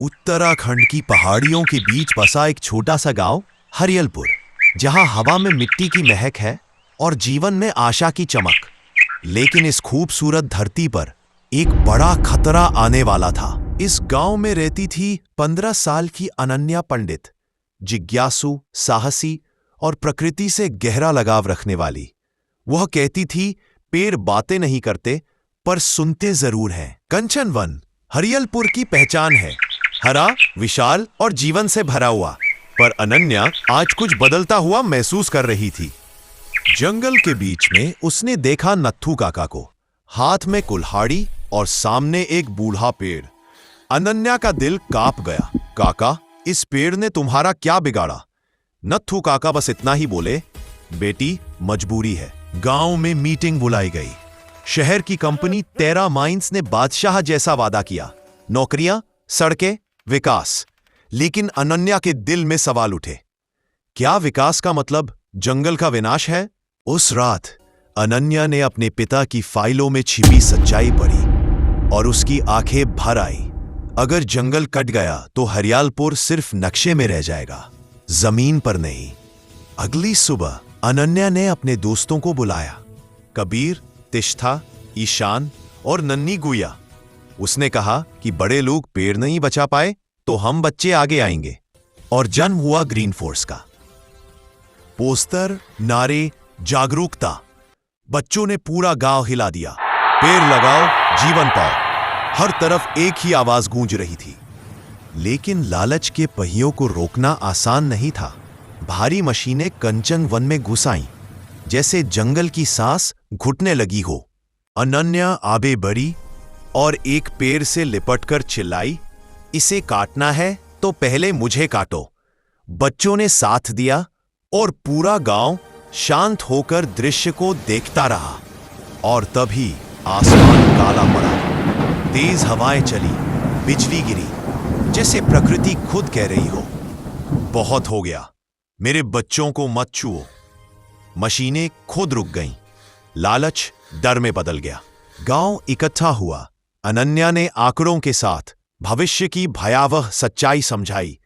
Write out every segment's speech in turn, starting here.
उत्तराखंड की पहाड़ियों के बीच बसा एक छोटा सा गांव हरियलपुर, जहां हवा में मिट्टी की महक है और जीवन में आशा की चमक। लेकिन इस खूबसूरत धरती पर एक बड़ा खतरा आने वाला था। इस गांव में रहती थी 15 साल की अनन्या पंडित, जिज्ञासु, साहसी और प्रकृति से गहरा लगाव रखने वाली। वह कहती थी, पेड़ बातें नहीं करते पर सुनते जरूर हैं। कंचन वन हरियलपुर की पहचान है, हरा, विशाल और जीवन से भरा हुआ। पर अनन्या आज कुछ बदलता हुआ महसूस कर रही थी। जंगल के बीच में उसने देखा नत्थू काका को, हाथ में कुल्हाड़ी और सामने एक बूढ़ा पेड़। अनन्या का दिल कांप गया। काका, इस पेड़ ने तुम्हारा क्या बिगाड़ा? नत्थू काका बस इतना ही बोले, बेटी, मजबूरी है। गांव में मीटिंग बुलाई गई। शहर की कंपनी टेरा माइंस ने बादशाह जैसा वादा किया, नौकरियां, सड़कें, विकास। लेकिन अनन्या के दिल में सवाल उठे, क्या विकास का मतलब जंगल का विनाश है? उस रात अनन्या ने अपने पिता की फाइलों में छिपी सच्चाई पढ़ी और उसकी आंखें भर आई। अगर जंगल कट गया तो हरियालपुर सिर्फ नक्शे में रह जाएगा, जमीन पर नहीं। अगली सुबह अनन्या ने अपने दोस्तों को बुलाया, कबीर, तिष्ठा, ईशान और नन्ही गुया। उसने कहा कि बड़े लोग पेड़ नहीं बचा पाए तो हम बच्चे आगे आएंगे। और जन्म हुआ ग्रीन फोर्स का। पोस्टर, नारे, जागरूकता। बच्चों ने पूरा गांव हिला दिया। पेड़ लगाओ, जीवन पाओ। हर तरफ एक ही आवाज गूंज रही थी। लेकिन लालच के पहियों को रोकना आसान नहीं था। भारी मशीनें कंचन वन में घुस आईं, जैसे जंगल की सांस घुटने लगी हो। अनन्या आगे बढ़ी और एक पेड़ से लिपटकर चिल्लाई, इसे काटना है तो पहले मुझे काटो। बच्चों ने साथ दिया और पूरा गांव शांत होकर दृश्य को देखता रहा। और तभी आसमान काला पड़ा। तेज हवाएं चली, बिजली गिरी, जैसे प्रकृति खुद कह रही हो, बहुत हो गया, मेरे बच्चों को मत छुओ। मशीनें खुद रुक गईं। लालच डर में बदल गया। गांव इकट्ठा हुआ। अनन्या ने आंकड़ों के साथ भविष्य की भयावह सच्चाई समझाई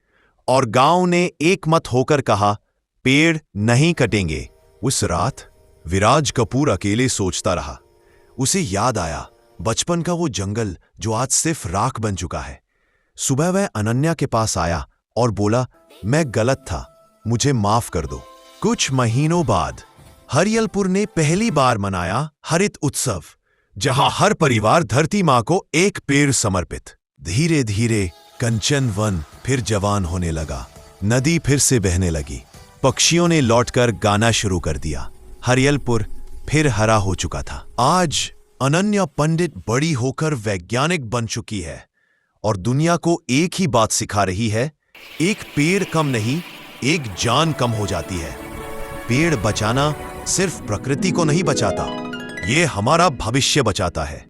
और गांव ने एक मत होकर कहा, पेड़ नहीं कटेंगे। उस रात विराज कपूर अकेले सोचता रहा। उसे याद आया बचपन का वो जंगल जो आज सिर्फ राख बन चुका है। सुबह वह अनन्या के पास आया और बोला, मैं गलत था, मुझे माफ कर दो। कुछ महीनों बाद हरियलपुर ने पहली बार मनाया हरित उत्सव, जहां हर परिवार धरती मां को एक पेड़ समर्पित। धीरे धीरे कंचन वन फिर जवान होने लगा। नदी फिर से बहने लगी। पक्षियों ने लौटकर गाना शुरू कर दिया। हरियलपुर फिर हरा हो चुका था। आज अनन्या पंडित बड़ी होकर वैज्ञानिक बन चुकी है और दुनिया को एक ही बात सिखा रही है, एक पेड़ कम नहीं, एक जान कम हो जाती है। पेड़ बचाना सिर्फ प्रकृति को नहीं बचाता, ये हमारा भविष्य बचाता है।